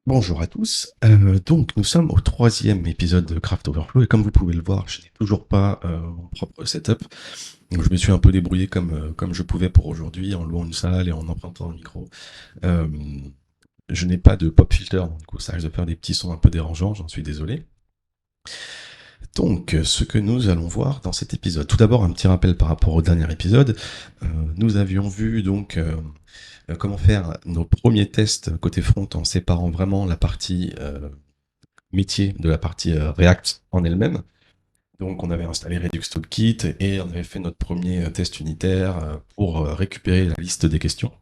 Bonjour à tous. Donc, nous sommes au troisième épisode de Craft Overflow et comme vous pouvez le voir, je n'ai toujours pas mon propre setup. Donc, je me suis un peu débrouillé comme je pouvais pour aujourd'hui en louant une salle et en empruntant un micro. Euh, je n'ai pas de pop filter, donc du coup, ça risque de faire des petits sons un peu dérangeants, j'en suis désolé. Donc, ce que nous allons voir dans cet épisode. Tout d'abord, un petit rappel par rapport au dernier épisode. Nous avions vu donc comment faire nos premiers tests côté front en séparant vraiment la partie métier de la partie React en elle-même. Donc on avait installé Redux Toolkit et on avait fait notre premier test unitaire pour récupérer la liste des questions.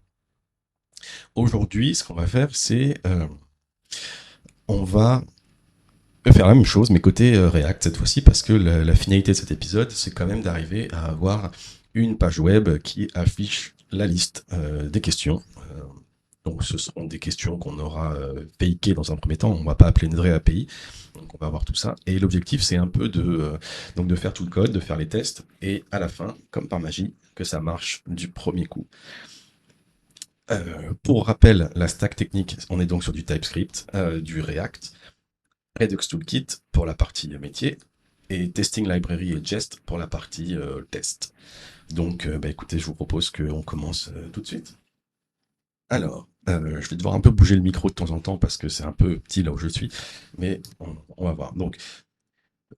Aujourd'hui, ce qu'on va faire, c'est on va faire la même chose, mais côté React cette fois-ci, parce que la finalité de cet épisode, c'est quand même d'arriver à avoir une page web qui affiche la liste des questions. Donc ce seront des questions qu'on aura fakeées dans un premier temps, on ne va pas appeler une vraie API, donc on va avoir tout ça. Et l'objectif c'est un peu donc de faire tout le code, de faire les tests, et à la fin, comme par magie, que ça marche du premier coup. Pour rappel, la stack technique, on est donc sur du TypeScript, du React, Redux Toolkit pour la partie métier, et Testing Library et Jest pour la partie test. Donc écoutez, je vous propose qu'on commence tout de suite. Alors, je vais devoir un peu bouger le micro de temps en temps parce que c'est un peu petit là où je suis, mais on va voir. Donc,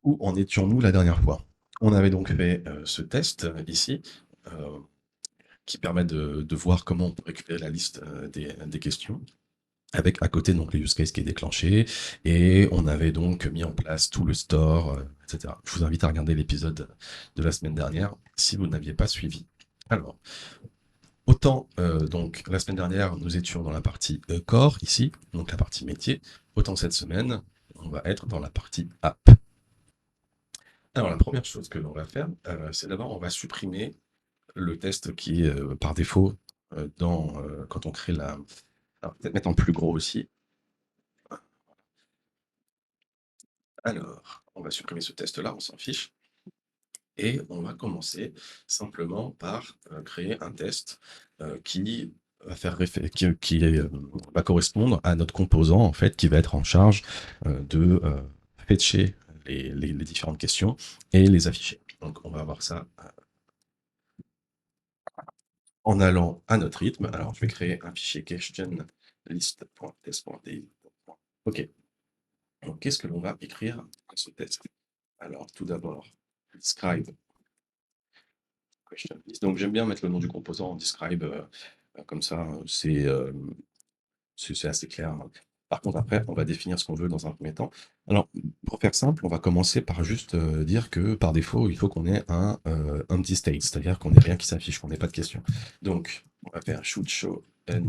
où en étions-nous la dernière fois? On avait donc fait ce test ici, euh, qui permet de voir comment on peut récupérer la liste des questions, avec à côté donc les use cases qui est déclenché, et on avait donc mis en place tout le store, etc. Je vous invite à regarder l'épisode de la semaine dernière si vous n'aviez pas suivi. Alors, autant donc la semaine dernière nous étions dans la partie core ici, donc la partie métier, autant cette semaine on va être dans la partie app. Alors la première chose que l'on va faire, c'est d'abord on va supprimer le test qui est par défaut quand on crée la. Alors peut-être mettre en plus gros aussi. Alors on va supprimer ce test-là, on s'en fiche. Et on va commencer simplement par créer un test qui va va correspondre à notre composant en fait qui va être en charge de fetcher les différentes questions et les afficher. Donc on va voir ça en allant à notre rythme. Alors je vais créer un fichier question list.test.di. Ok. Donc qu'est-ce que l'on va écrire dans ce test? Alors tout d'abord, describe question list. Donc j'aime bien mettre le nom du composant en describe, comme ça, c'est assez clair. Par contre, après, on va définir ce qu'on veut dans un premier temps. Alors, pour faire simple, on va commencer par juste dire que par défaut, il faut qu'on ait un empty state, c'est-à-dire qu'on n'ait rien qui s'affiche, qu'on n'ait pas de question. Donc, on va faire should show an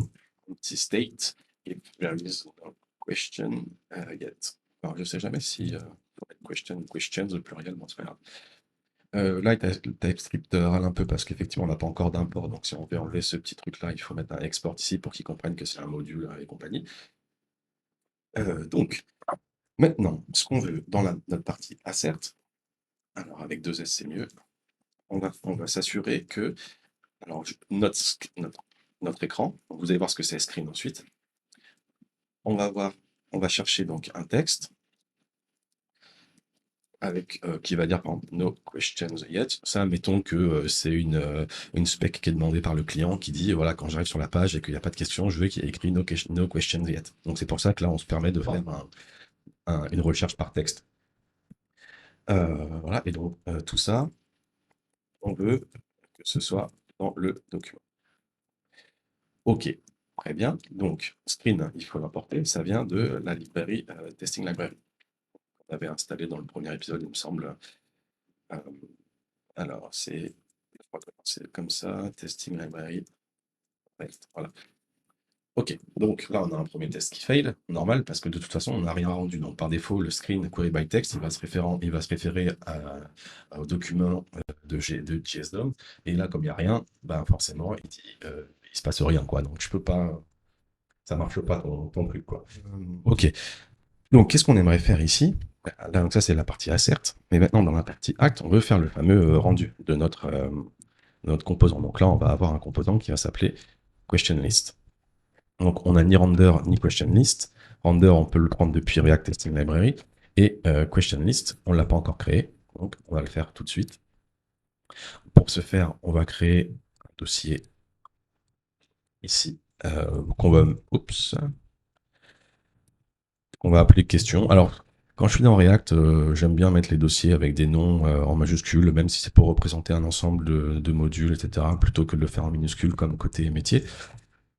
empty state if there is no question yet. Alors, je ne sais jamais si questions au pluriel, bon, c'est pas grave. Là, TypeScript râle un peu parce qu'effectivement, on n'a pas encore d'import. Donc, si on veut enlever ce petit truc-là, il faut mettre un export ici pour qu'ils comprennent que c'est un module et compagnie. Donc, maintenant, ce qu'on veut dans notre partie assert, alors avec deux S, c'est mieux, on va s'assurer que alors, notre écran, donc vous allez voir ce que c'est screen ensuite. On va chercher donc un texte avec qui va dire par exemple no questions yet. Ça, mettons que c'est une spec qui est demandée par le client qui dit voilà, quand j'arrive sur la page et qu'il n'y a pas de questions, je veux qu'il y ait écrit no questions yet. Donc c'est pour ça que là, on se permet de faire une recherche par texte. Voilà, et donc tout ça, on veut que ce soit dans le document. Ok, très bien. Donc, screen, il faut l'importer. Ça vient de la librairie Testing Library. On avait installé dans le premier épisode, il me semble. Euh, alors, je crois que c'est comme ça, Testing Library. Voilà. Ok, donc là, on a un premier test qui fail, normal, parce que de toute façon, on n'a rien rendu. Donc, par défaut, le screen query by text, il va se référer au document de JSDOM. Et là, comme il n'y a rien, ben, forcément, il se passe rien, quoi. Donc, je peux pas, ça marche pas ton truc, quoi. Ok, donc qu'est-ce qu'on aimerait faire ici? Là, donc ça, c'est la partie assert. Mais maintenant, dans la partie act, on veut faire le fameux rendu de notre composant. Donc là, on va avoir un composant qui va s'appeler question list. Donc, on n'a ni render ni question list. Render, on peut le prendre depuis React Testing Library. Et question list, on ne l'a pas encore créé. Donc, on va le faire tout de suite. Pour ce faire, on va créer un dossier ici qu'on va appeler question. Alors, quand je suis dans React, j'aime bien mettre les dossiers avec des noms en majuscules, même si c'est pour représenter un ensemble de modules, etc., plutôt que de le faire en minuscule comme côté métier.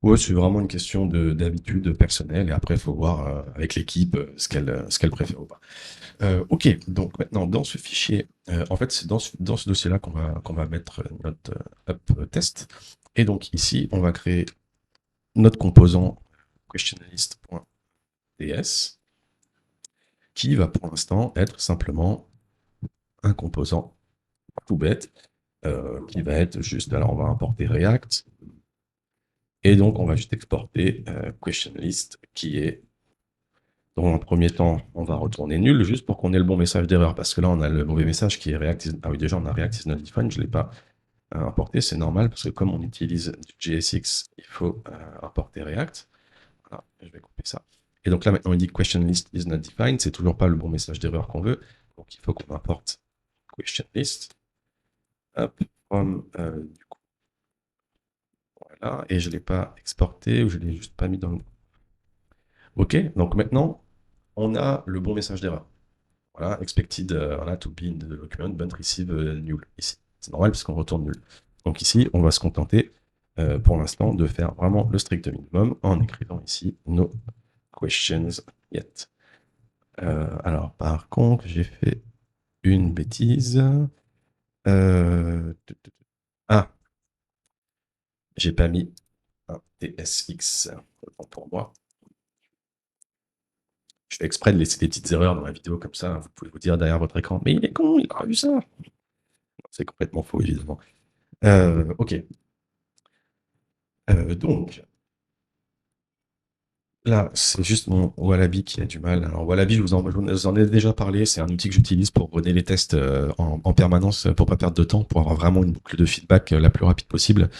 Ouais, c'est vraiment une question d'habitude personnelle, et après, il faut voir avec l'équipe ce qu'elle préfère ou pas. Ok, donc maintenant, dans ce fichier, en fait, c'est dans ce dossier-là qu'on va mettre notre up test. Et donc ici, on va créer notre composant questionlist.ts qui va pour l'instant être simplement un composant tout bête qui va être juste, alors on va importer React et donc on va juste exporter questionList qui est, dans un premier temps, on va retourner nul juste pour qu'on ait le bon message d'erreur parce que là on a le mauvais message qui est React ah oui, déjà on a React is not defined, je ne l'ai pas importé, c'est normal parce que comme on utilise du JSX, il faut importer React. Voilà, je vais couper ça. Et donc là, maintenant, il dit question list is not defined. C'est toujours pas le bon message d'erreur qu'on veut. Donc il faut qu'on importe question list. Hop, du coup, voilà. Et je ne l'ai pas exporté ou je ne l'ai juste pas mis dans le. Ok, donc maintenant, on a le bon message d'erreur. Voilà, expected voilà, to be in the document, but receive null. Ici, c'est normal puisqu'on retourne nul. Donc ici, on va se contenter pour l'instant de faire vraiment le strict minimum en écrivant ici no questions yet. Alors, par contre, j'ai fait une bêtise. Ah, j'ai pas mis un TSX pour moi. Je fais exprès de laisser des petites erreurs dans la vidéo comme ça. Vous pouvez vous dire derrière votre écran, mais il est con, il a vu ça. C'est complètement faux, évidemment. Ok. Donc, là, c'est juste mon Wallaby qui a du mal. Alors, Wallaby, je vous en ai déjà parlé. C'est un outil que j'utilise pour runner les tests en permanence, pour pas perdre de temps, pour avoir vraiment une boucle de feedback la plus rapide possible.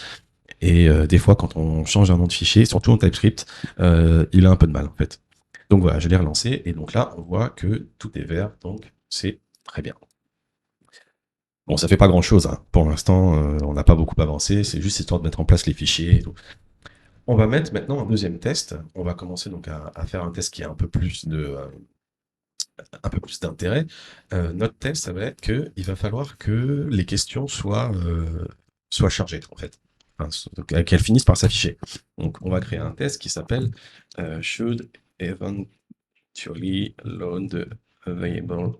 Et des fois, quand on change un nom de fichier, surtout en TypeScript, il a un peu de mal, en fait. Donc voilà, je l'ai relancé. Et donc là, on voit que tout est vert. Donc, c'est très bien. Bon, ça fait pas grand-chose. Hein. Pour l'instant, on n'a pas beaucoup avancé. C'est juste histoire de mettre en place les fichiers et tout. On va mettre maintenant un deuxième test. On va commencer donc à faire un test qui a un peu plus d'intérêt. Notre test, ça va être qu'il va falloir que les questions soient chargées, en fait. Enfin, qu'elles finissent par s'afficher. Donc, on va créer un test qui s'appelle should eventually load available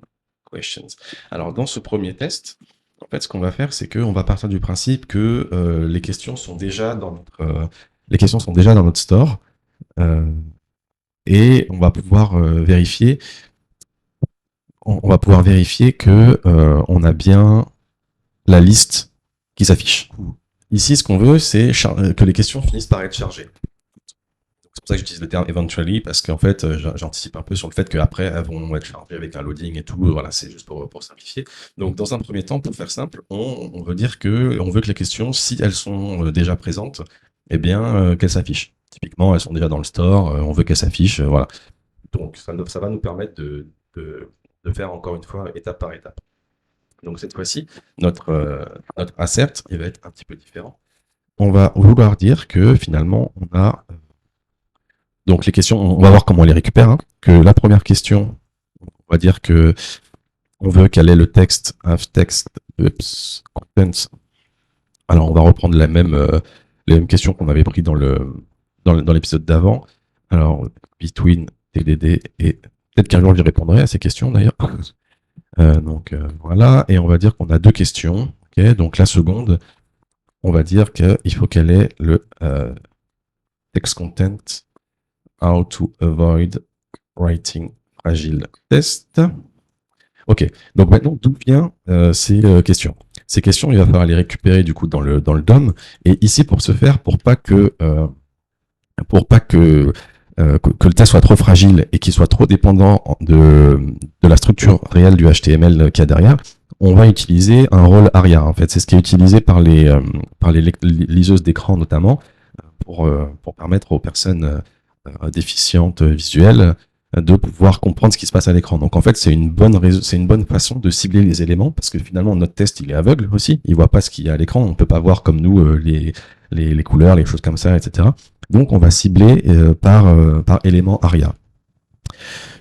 questions. Alors, dans ce premier test, en fait, ce qu'on va faire, c'est qu'on va partir du principe que les questions sont déjà dans notre store et on va pouvoir vérifier que on a bien la liste qui s'affiche. Ici, ce qu'on veut, c'est que les questions finissent par être chargées. C'est pour ça que j'utilise le terme eventually, parce qu'en fait, j'anticipe un peu sur le fait qu'après, elles vont être chargées avec un loading et tout. Voilà, c'est juste pour simplifier. Donc, dans un premier temps, pour faire simple, on veut dire on veut que les questions, si elles sont déjà présentes, eh bien, qu'elles s'affichent. Typiquement, elles sont déjà dans le store, on veut qu'elles s'affichent, voilà. Donc, ça va nous permettre de faire encore une fois étape par étape. Donc, cette fois-ci, notre assert, il va être un petit peu différent. On va vouloir dire que finalement, on a donc les questions, on va voir comment on les récupère. Hein. Que la première question, on va dire que on veut qu'elle ait le texte have text contents. Alors on va reprendre les mêmes questions qu'on avait pris dans l'épisode d'avant. Alors between TDD et peut-être qu'un jour j'y répondrai à ces questions d'ailleurs. Donc voilà, et on va dire qu'on a deux questions. Okay, donc la seconde, on va dire qu'il faut qu'elle ait le text content. How to avoid writing fragile test. Ok, donc maintenant, d'où viennent ces questions? Ces questions, il va falloir les récupérer du coup dans le DOM. Et ici, pour ce faire, pour pas que le test soit trop fragile et qu'il soit trop dépendant de la structure réelle du HTML qu'il y a derrière, on va utiliser un rôle ARIA. En fait, c'est ce qui est utilisé par les liseuses d'écran notamment pour permettre aux personnes déficientes visuelles de pouvoir comprendre ce qui se passe à l'écran. Donc en fait, c'est une bonne façon de cibler les éléments, parce que finalement notre test il est aveugle aussi, il voit pas ce qu'il y a à l'écran, on peut pas voir comme nous les couleurs, les choses comme ça, etc. Donc on va cibler par élément ARIA.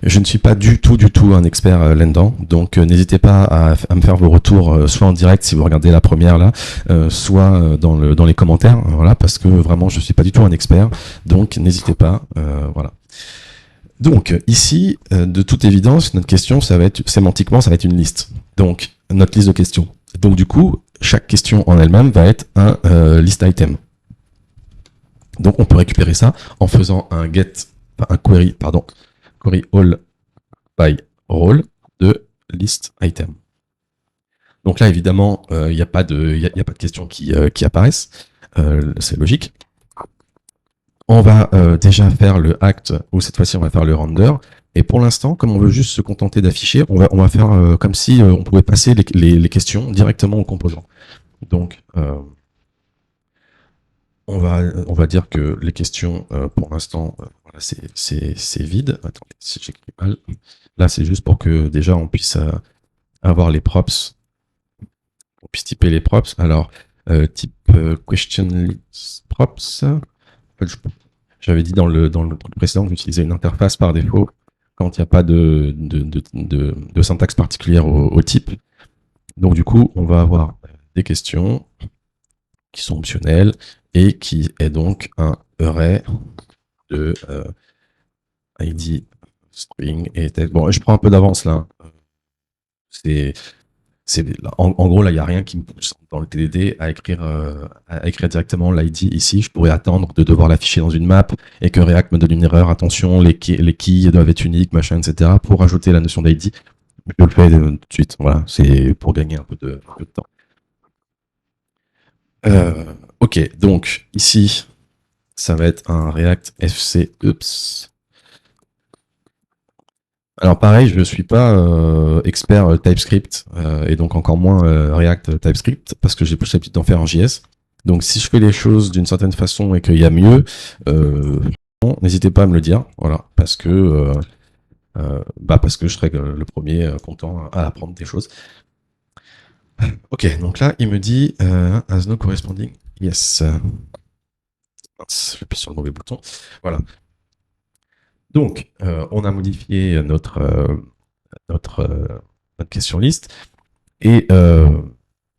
Je ne suis pas du tout un expert là-dedans, donc n'hésitez pas à me faire vos retours, soit en direct si vous regardez la première là, soit dans les commentaires, voilà, parce que vraiment je suis pas du tout un expert, donc n'hésitez pas, voilà. Donc ici, de toute évidence, notre question, ça va être sémantiquement, ça va être une liste. Donc notre liste de questions. Donc du coup, chaque question en elle-même va être un list item. Donc on peut récupérer ça en faisant un query all by role de list item. Donc là, évidemment, il n'y a pas de questions qui apparaissent. C'est logique. On va déjà faire le act, ou cette fois-ci, on va faire le render. Et pour l'instant, comme on veut juste se contenter d'afficher, on va faire comme si on pouvait passer les questions directement au composant. Donc, on va dire que les questions, pour l'instant, voilà, c'est vide. Attendez, si j'écris mal. Là, c'est juste pour que déjà on puisse avoir les props. On puisse typer les props. Alors, type question list props. En fait, j'avais dit dans le truc précédent que j'utilisais une interface par défaut quand il n'y a pas de syntaxe particulière au type. Donc, du coup, on va avoir des questions qui sont optionnelles et qui est donc un array de ID, string et texte. Bon, je prends un peu d'avance là. En gros, là, il n'y a rien qui me pousse dans le TDD à écrire directement l'ID ici. Je pourrais attendre de devoir l'afficher dans une map et que React me donne une erreur. Attention, les keys doivent être uniques, machin, etc. pour ajouter la notion d'ID. Je le fais tout de suite. Voilà, c'est pour gagner un peu de temps. Ok, donc ici, ça va être un React FC Oops. Alors pareil, je ne suis pas expert TypeScript et donc encore moins React TypeScript parce que j'ai plus l'habitude d'en faire en JS. Donc si je fais les choses d'une certaine façon et qu'il y a mieux, n'hésitez pas à me le dire, voilà, parce que je serai le premier content à apprendre des choses. Ok, donc là il me dit as no corresponding yes. J'appuie sur le mauvais bouton. Voilà. Donc on a modifié notre question liste. Et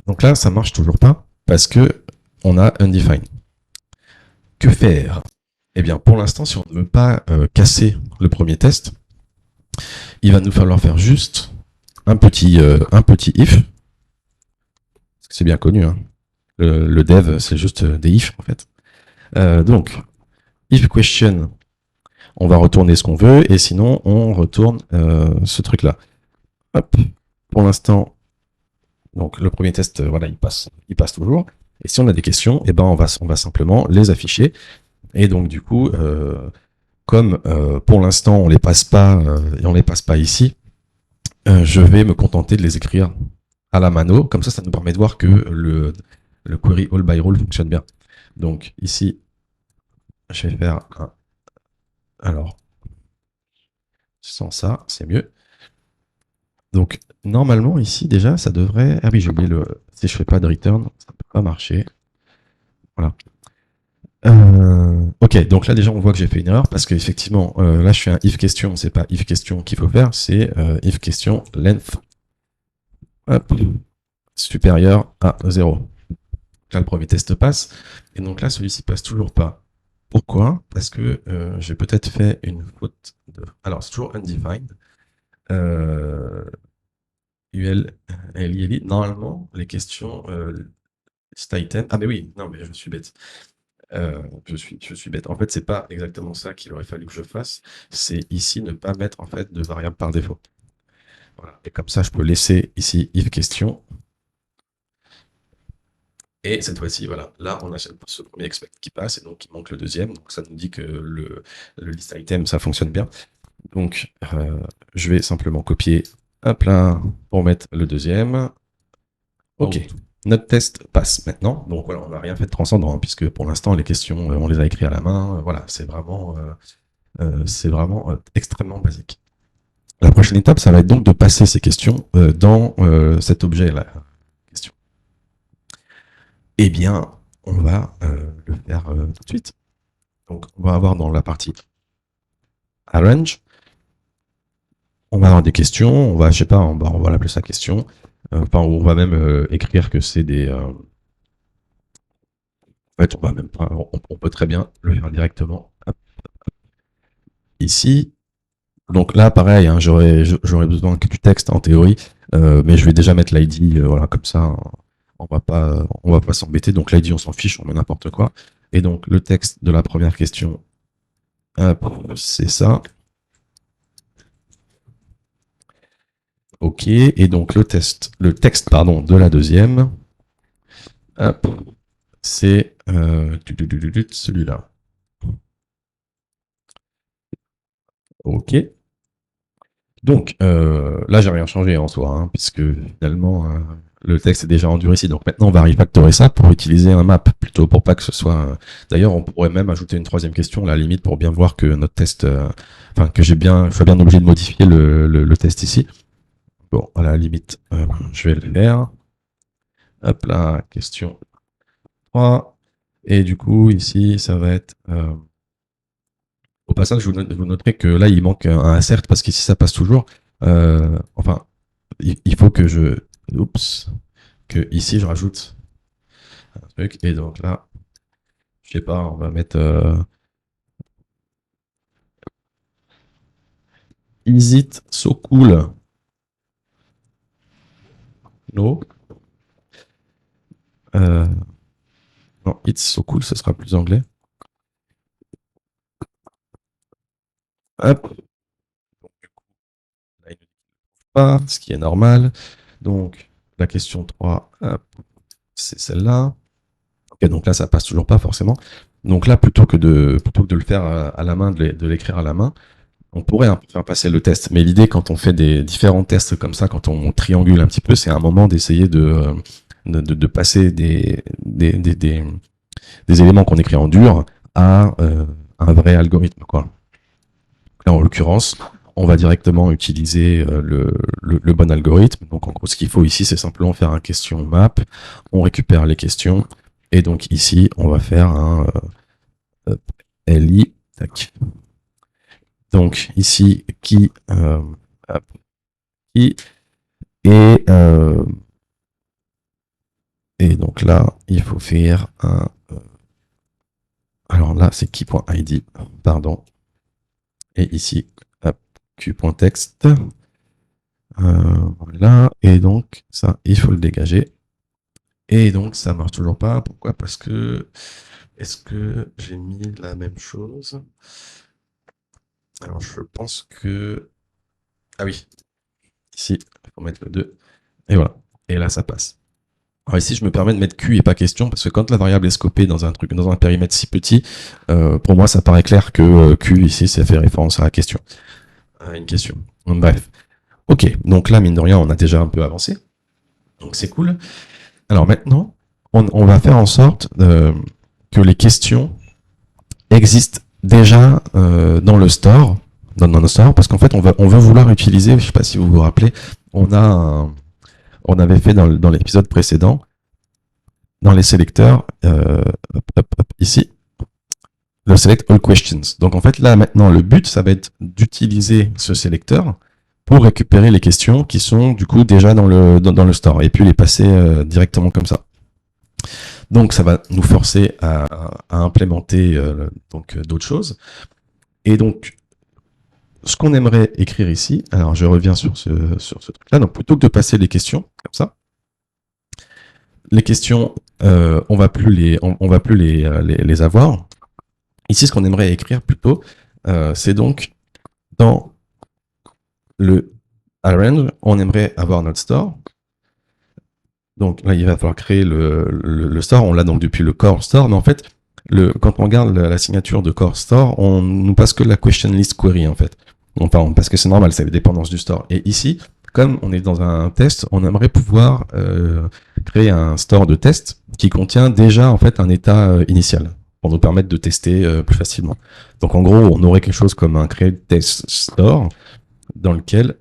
donc là, ça marche toujours pas parce que on a undefined. Que faire? Eh bien, pour l'instant, si on ne veut pas casser le premier test, il va nous falloir faire juste un petit if. C'est bien connu, hein. Le dev, c'est juste des ifs en fait. Donc, if question, on va retourner ce qu'on veut et sinon on retourne ce truc-là. Hop. Pour l'instant, donc le premier test, voilà, il passe toujours. Et si on a des questions, eh ben on va simplement les afficher. Et donc du coup, comme pour l'instant on les passe pas et on les passe pas ici, je vais me contenter de les écrire à la mano. Comme ça nous permet de voir que le query all by role fonctionne bien. Donc ici, je vais faire un. Alors, sans ça, c'est mieux. Donc normalement ici déjà, ça devrait. Ah oui, j'ai oublié si je fais pas de return, ça peut pas marcher. Voilà. Ok, donc là déjà on voit que j'ai fait une erreur parce qu'effectivement là je fais un if question, c'est pas if question qu'il faut faire, c'est if question length hop, supérieur à 0. Là le premier test passe et donc là celui-ci passe toujours pas. Pourquoi? Parce que j'ai peut-être fait une faute de. Alors c'est toujours undefined. UL, LILI. Normalement les questions list item. Ah mais oui, non mais je suis bête. Je suis bête. En fait, c'est pas exactement ça qu'il aurait fallu que je fasse. C'est ici ne pas mettre en fait de variable par défaut. Voilà. Et comme ça, je peux laisser ici if question. Et cette fois-ci, voilà, là, on a ce premier expect qui passe et donc il manque le deuxième. Donc ça nous dit que le list item, ça fonctionne bien. Donc je vais simplement copier un là pour mettre le deuxième. Ok. Notre test passe maintenant. Donc voilà, on n'a rien fait de transcendant, hein, puisque pour l'instant, les questions, on les a écrites à la main. Voilà, c'est vraiment C'est vraiment extrêmement basique. La prochaine étape, ça va être donc de passer ces questions dans cet objet-là. Question. Eh bien, on va le faire tout de suite. Donc, on va avoir dans la partie Arrange, on va avoir des questions, on va, je sais pas, on va l'appeler ça question. Enfin, on va même écrire que c'est des... en fait, on va même pas, on peut très bien le faire directement. Hop. Ici, donc là, pareil, hein, j'aurais besoin que du texte en théorie, mais je vais déjà mettre l'ID, voilà, comme ça, on va pas s'embêter. Donc l'ID, on s'en fiche, on met n'importe quoi. Et donc le texte de la première question, c'est ça. Ok. Et donc le texte, pardon, de la deuxième, c'est celui-là. Ok. Donc là, j'ai rien changé en soi, hein, puisque finalement le texte est déjà endurci. Donc maintenant, on va refactorer ça pour utiliser un map plutôt, pour pas que ce soit. D'ailleurs, on pourrait même ajouter une troisième question, à la limite, pour bien voir que notre test, enfin que je sois bien obligé de modifier le test ici. Bon, à la limite, je vais le faire. Hop là, question 3. Et du coup, ici, ça va être. Au passage, vous noterez que là, il manque un assert parce qu'ici, ça passe toujours. Enfin, il faut que oups, que ici, je rajoute un truc. Et donc là, je sais pas, on va mettre Is it so cool? No. Non, it's so cool, ce sera plus anglais. Hop. Donc, du coup, là, il ne dit pas, ce qui est normal. Donc, la question 3, c'est celle-là. Ok, donc là, ça passe toujours pas forcément. Donc là, plutôt que de le faire à la main, de l'écrire à la main, on pourrait un peu faire passer le test. Mais l'idée, quand on fait des différents tests comme ça, quand on triangule un petit peu, c'est un moment d'essayer de passer des éléments qu'on écrit en dur à un vrai algorithme, quoi. Là, en l'occurrence, on va directement utiliser le bon algorithme. Donc, en gros, ce qu'il faut ici, c'est simplement faire un question map. On récupère les questions. Et donc, ici, on va faire un LI. Tac. Donc, ici, qui et donc là, il faut faire un. Alors là, c'est key.id, pardon. Et ici, q.text. Voilà. Et donc, ça, il faut le dégager. Et donc, ça marche toujours pas. Pourquoi? Parce que. Est-ce que j'ai mis la même chose? Alors, je pense que. Ah oui. Ici, il faut mettre le 2. Et voilà. Et là, ça passe. Alors ici, je me permets de mettre Q et pas question, parce que quand la variable est scopée dans un truc, dans un périmètre si petit, pour moi, ça paraît clair que Q ici, ça fait référence à la question. À une question. Donc, bref. Ok, donc là, mine de rien, on a déjà un peu avancé. Donc c'est cool. Alors maintenant, on va faire en sorte que les questions existent déjà dans le store, dans le store, parce qu'en fait, on veut vouloir utiliser, je sais pas si vous vous rappelez, on avait fait dans l'épisode précédent, dans les sélecteurs, ici, le select all questions. Donc en fait, là maintenant, le but, ça va être d'utiliser ce sélecteur pour récupérer les questions qui sont du coup déjà dans le store et puis les passer directement comme ça. Donc ça va nous forcer à implémenter donc d'autres choses. Et donc ce qu'on aimerait écrire ici, alors je reviens sur ce truc-là. Donc plutôt que de passer les questions comme ça, les questions, on va plus les avoir. Ici, ce qu'on aimerait écrire plutôt, c'est donc dans le arrange, on aimerait avoir notre store. Donc là, il va falloir créer le store. On l'a donc depuis le core store, mais en fait, quand on regarde la signature de core store, on nous passe que la question list query en fait. Enfin, parce que c'est normal, c'est les dépendances du store. Et ici, comme on est dans un test, on aimerait pouvoir créer un store de test qui contient déjà en fait un état initial. pour nous permettre de tester plus facilement. Donc en gros, on aurait quelque chose comme un create test store dans lequel,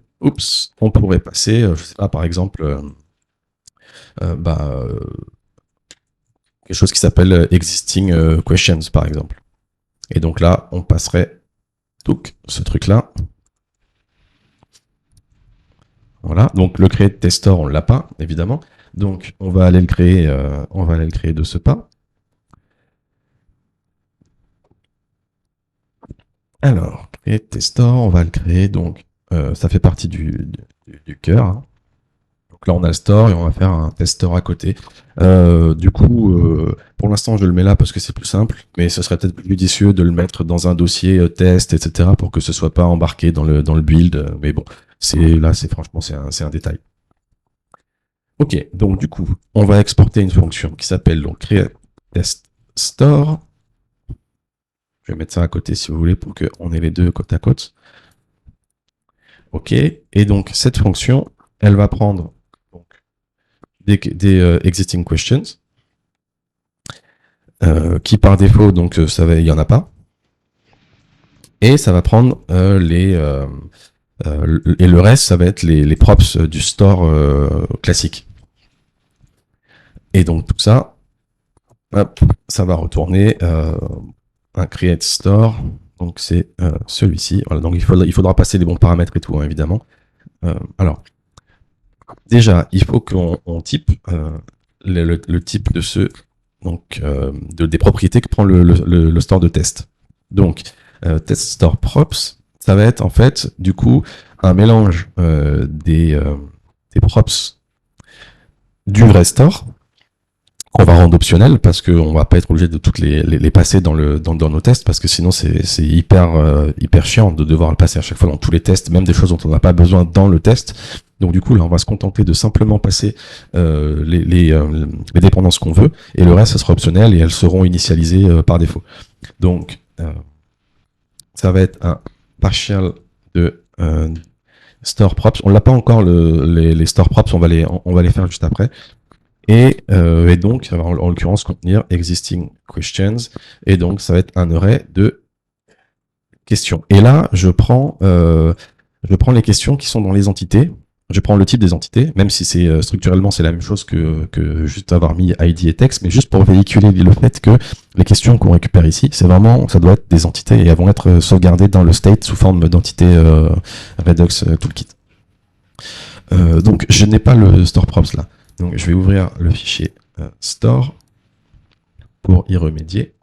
on pourrait passer, je sais pas, par exemple, quelque chose qui s'appelle existing questions, par exemple. Et donc là, on passerait ce truc-là. Voilà. Donc le create test store, on l'a pas, évidemment. Donc on va aller le créer, de ce pas. Alors, create test store, on va le créer. Donc ça fait partie du cœur. Hein. Donc là, on a le store et on va faire un test store à côté. Du coup, pour l'instant, je le mets là parce que c'est plus simple, mais ce serait peut-être plus judicieux de le mettre dans un dossier test, etc., pour que ce soit pas embarqué dans le build. Mais bon, franchement, c'est un détail. Ok, donc du coup, on va exporter une fonction qui s'appelle donc create test store. Je vais mettre ça à côté si vous voulez pour qu'on ait les deux côte à côte. Ok, et donc cette fonction, elle va prendre donc, des existing questions qui par défaut, donc il y en a pas, et ça va prendre et le reste, ça va être les props du store classique. Et donc tout ça, hop, ça va retourner un create store. Donc c'est celui-ci. Voilà, donc il faudra passer les bons paramètres et tout, hein, évidemment. Alors, déjà, il faut qu'on type le type de des propriétés que prend le store de test. Donc, test store props, ça va être en fait, du coup, un mélange des props du vrai store qu'on va rendre optionnel parce qu'on va pas être obligé de toutes les passer dans nos tests parce que sinon c'est hyper chiant de devoir le passer à chaque fois dans tous les tests, même des choses dont on n'a pas besoin dans le test. Donc du coup là on va se contenter de simplement passer les dépendances qu'on veut et le reste ça sera optionnel et elles seront initialisées par défaut. Donc ça va être un partial de store props. On l'a pas encore les store props, on va les faire juste après. Et donc, ça va en l'occurrence contenir existing questions. Et donc, ça va être un array de questions. Et là, je prends les questions qui sont dans les entités. Je prends le type des entités, même si c'est structurellement c'est la même chose que juste avoir mis ID et texte, mais juste pour véhiculer le fait que les questions qu'on récupère ici, c'est vraiment, ça doit être des entités et elles vont être sauvegardées dans le state sous forme d'entité Redux Toolkit. Donc, je n'ai pas le store props là. Donc, je vais ouvrir le fichier store pour y remédier.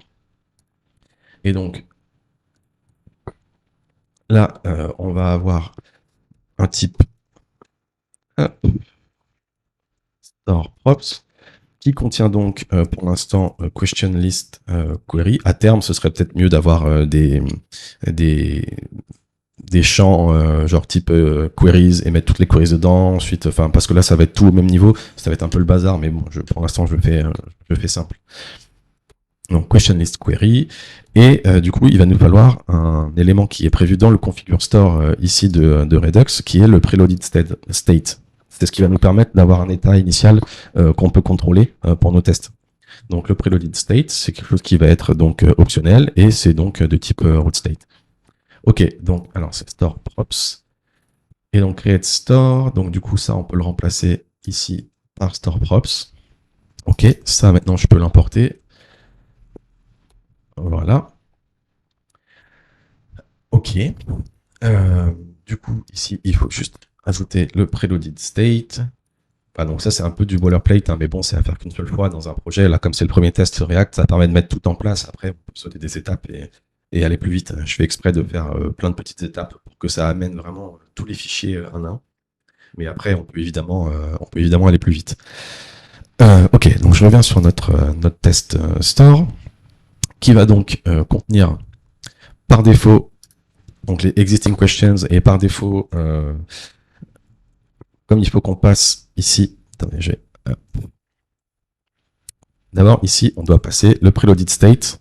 Et donc, là, on va avoir un type store props qui contient donc pour l'instant question list query. À terme, ce serait peut-être mieux d'avoir des champs genre type queries et mettre toutes les queries dedans ensuite, enfin parce que là ça va être tout au même niveau, ça va être un peu le bazar, mais bon, pour l'instant je fais simple. Donc question list query et du coup il va nous falloir un élément qui est prévu dans le configure store ici de Redux qui est le preloaded state. C'est ce qui va nous permettre d'avoir un état initial qu'on peut contrôler pour nos tests. Donc le preloaded state c'est quelque chose qui va être donc optionnel et c'est donc de type root state. Ok, donc alors c'est store props et donc create store, donc du coup ça on peut le remplacer ici par store props. Ok, ça maintenant je peux l'importer. Voilà. Ok. Du coup ici il faut juste ajouter le preloaded state. Ah, donc ça c'est un peu du boilerplate, hein, mais bon c'est à faire qu'une seule fois dans un projet. Là comme c'est le premier test React, ça permet de mettre tout en place. Après on peut sauter des étapes et aller plus vite. Je fais exprès de faire plein de petites étapes pour que ça amène vraiment tous les fichiers un à un. Mais après, on peut évidemment aller plus vite. Ok, donc je reviens sur notre test store, qui va donc contenir par défaut donc les existing questions et par défaut, comme il faut qu'on passe ici. Attendez, d'abord ici, on doit passer le preloaded state.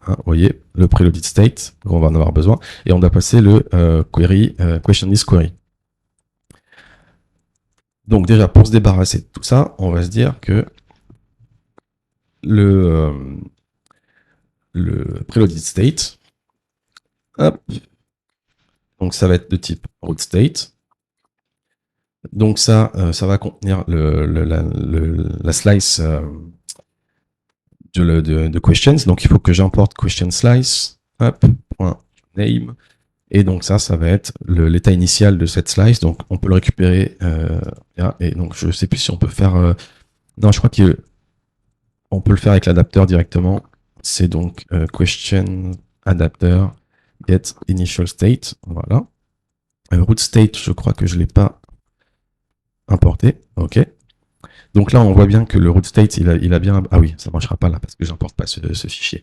Hein, vous voyez, le preloaded state, on va en avoir besoin, et on doit passer le query, question list query. Donc déjà, pour se débarrasser de tout ça, on va se dire que le preloaded state. Hop. Donc ça va être de type root state. Donc ça va contenir la slice de questions. Donc il faut que j'importe question slice. Hop, point name. Et donc ça va être l'état initial de cette slice. Donc on peut le récupérer. Et donc je sais plus si on peut faire. Non, je crois qu'on peut le faire avec l'adapteur directement. C'est donc question adapter get initial state. Voilà. Root state, je crois que je l'ai pas importé. Ok. Donc là, on voit bien que le root state, il a bien. Ah oui, ça marchera pas là parce que j'importe pas ce fichier.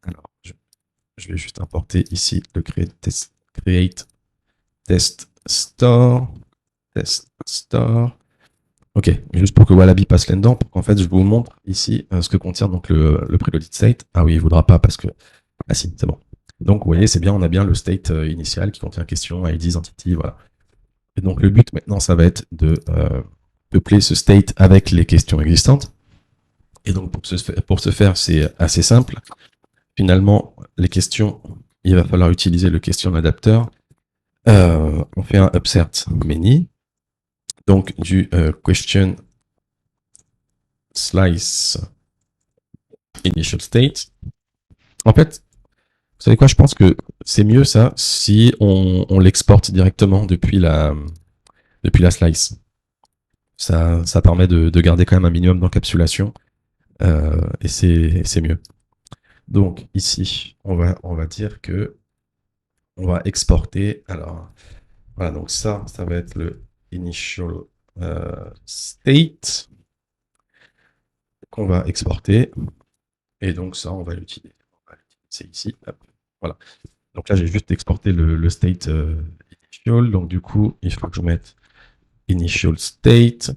Alors, je vais juste importer ici le create test store. Ok, juste pour que Wallaby passe là-dedans, pour qu'en fait je vous montre ici ce que contient donc le preloaded state. Ah oui, il voudra pas parce que. Ah si, c'est bon. Donc vous voyez, c'est bien, on a bien le state initial qui contient question, IDs, entity, voilà. Et donc le but maintenant, ça va être de peupler ce state avec les questions existantes. Et donc pour ce faire, c'est assez simple. Finalement, les questions, il va falloir utiliser le question adapteur. On fait un upsert many, donc du question slice initial state. En fait, vous savez quoi, je pense que c'est mieux ça si on l'exporte directement depuis la slice. Ça permet de garder quand même un minimum d'encapsulation et c'est mieux. Donc ici, on va dire que on va exporter. Alors voilà, donc ça va être le initial state qu'on va exporter. Et donc ça, on va l'utiliser. C'est ici. Hop. Voilà. Donc là, j'ai juste exporté le state initial. Donc du coup, il faut que je mette initial state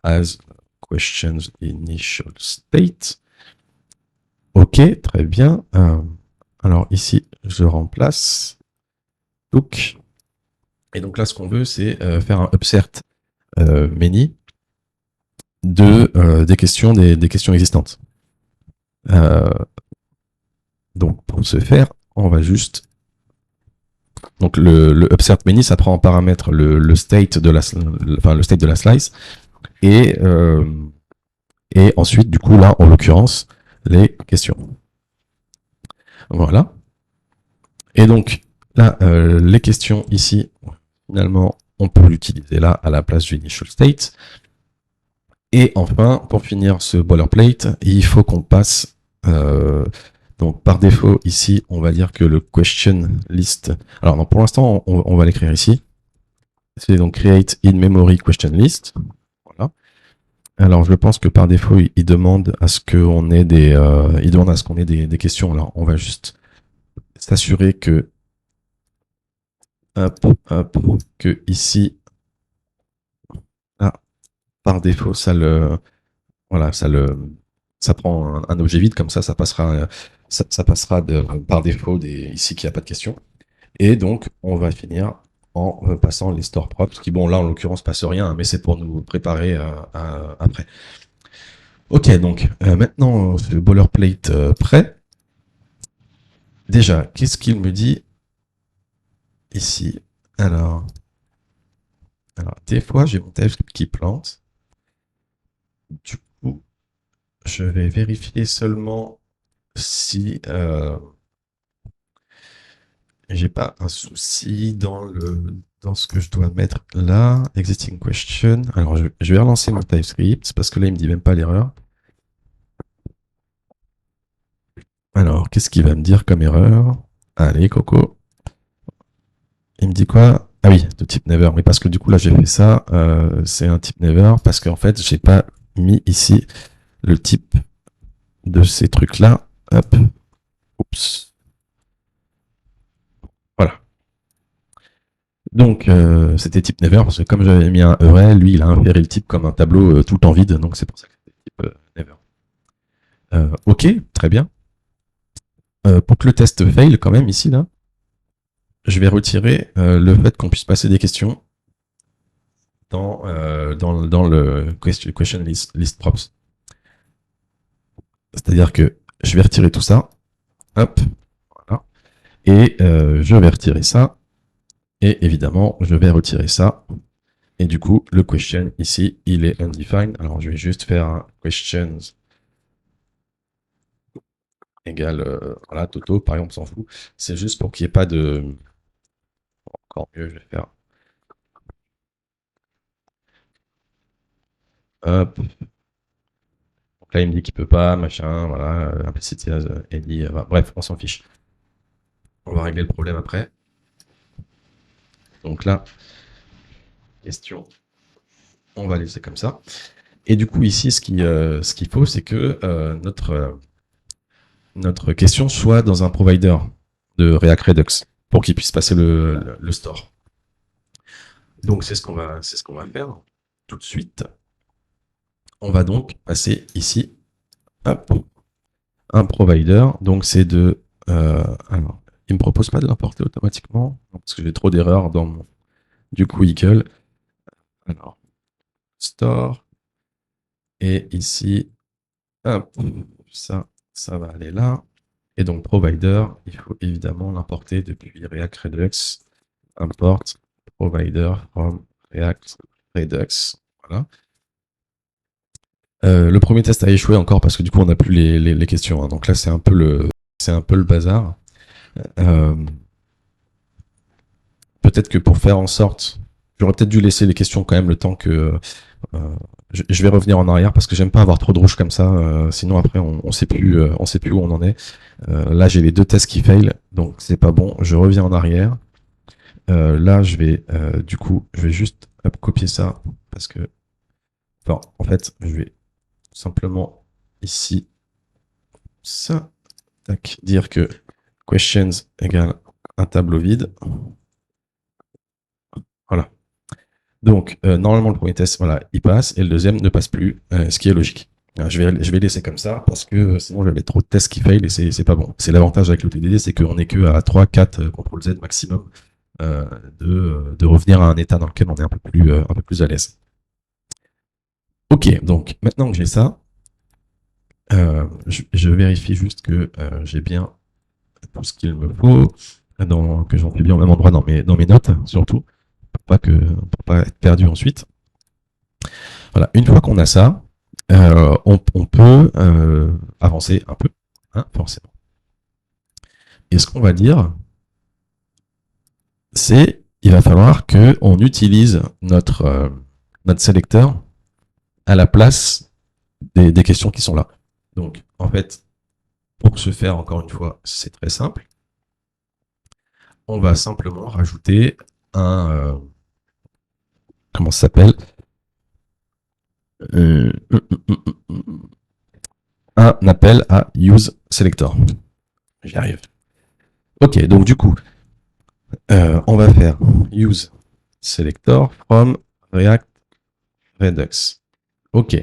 as questions initial state. Ok, très bien. Alors ici, je remplace look. Et donc là, ce qu'on veut, c'est faire un upsert many des questions existantes. Donc pour ce faire, on va juste. Donc le upsert many, ça prend en paramètre le state de la slice et ensuite du coup là en l'occurrence les questions. Voilà. Et donc là les questions ici finalement on peut l'utiliser là à la place du initial state. Et enfin pour finir ce boilerplate, il faut qu'on passe donc par défaut ici on va dire que le question list. Alors non, pour l'instant on va l'écrire ici. C'est donc create in memory question list. Voilà. Alors je pense que par défaut il demande à ce qu'on ait des questions. Alors on va juste s'assurer que que ici par défaut ça prend un objet vide comme ça passera par défaut ici qu'il n'y a pas de question. Et donc on va finir en passant les store props, qui bon là en l'occurrence passe rien, mais c'est pour nous préparer après. Ok, donc maintenant le boilerplate prêt. Déjà, qu'est-ce qu'il me dit ici? Alors des fois j'ai mon TypeScript qui plante. Du coup, je vais vérifier seulement si j'ai pas un souci dans ce que je dois mettre là. Existing question. Alors je vais relancer mon TypeScript parce que là il me dit même pas l'erreur. Alors qu'est-ce qu'il va me dire comme erreur? Allez Coco. Il me dit quoi? Ah oui, de type never. Mais parce que du coup là j'ai fait ça, c'est un type never parce qu'en fait j'ai pas mis ici le type de ces trucs là. Hop. Oups. Voilà. Donc c'était type never parce que comme j'avais mis un EREL, lui il a inféré le type comme un tableau tout le temps vide, donc c'est pour ça que c'était type never. Ok, très bien. Pour que le test fail quand même ici là, je vais retirer le fait qu'on puisse passer des questions dans le question list props. C'est-à-dire que je vais retirer tout ça. Hop. Voilà. Et je vais retirer ça. Et évidemment, je vais retirer ça. Et du coup, le question ici, il est undefined. Alors, je vais juste faire un questions égale, voilà, Toto, par exemple, on s'en fout. C'est juste pour qu'il n'y ait pas de... Encore mieux, je vais faire... Hop. Donc là, il me dit qu'il peut pas, machin, voilà, implicity as any, bref, on s'en fiche. On va régler le problème après. Donc là, question, on va laisser comme ça. Et du coup, ici, ce qu'il faut, c'est que notre question soit dans un provider de React Redux pour qu'il puisse passer le store. Donc, c'est ce qu'on va faire tout de suite. On va donc passer ici, hop, un provider. Donc, c'est de... alors, il me propose pas de l'importer automatiquement parce que j'ai trop d'erreurs dans mon... Du coup, Eagle. Alors, store. Et ici, hop, ça va aller là. Et donc, provider, il faut évidemment l'importer depuis React Redux. Import provider from React Redux. Voilà. Le premier test a échoué encore parce que du coup, on n'a plus les questions. Hein. Donc là, c'est un peu le bazar. Euh, Peut-être que pour faire en sorte, j'aurais peut-être dû laisser les questions quand même le temps que je vais revenir en arrière parce que j'aime pas avoir trop de rouge comme ça. Sinon après on sait plus où on en est. Là j'ai les deux tests qui fail, donc c'est pas bon. Je reviens en arrière. Là je vais du coup je vais juste copier ça parce que enfin, en fait je vais simplement ici ça tac, dire que questions égale un tableau vide. Voilà. Donc, normalement, le premier test, voilà, il passe, et le deuxième ne passe plus, ce qui est logique. Je vais laisser comme ça, parce que sinon, j'avais trop de tests qui fail, et c'est pas bon. C'est l'avantage avec le TDD, c'est qu'on est que à 3, 4, CTRL Z maximum, euh, de revenir à un état dans lequel on est un peu plus à l'aise. Ok, donc, maintenant que j'ai ça, je vérifie juste que j'ai bien tout ce qu'il me faut, que j'en fais bien au même endroit dans mes notes, surtout, pour pas être perdu ensuite. Voilà, une fois qu'on a ça, on peut avancer un peu, hein, forcément. Et ce qu'on va dire, c'est il va falloir qu'on utilise notre sélecteur à la place des questions qui sont là. Donc, en fait, pour ce faire, encore une fois, c'est très simple. On va simplement rajouter comment ça s'appelle euh, un appel à use selector. J'y arrive. Ok, donc du coup, on va faire use selector from React Redux. Ok.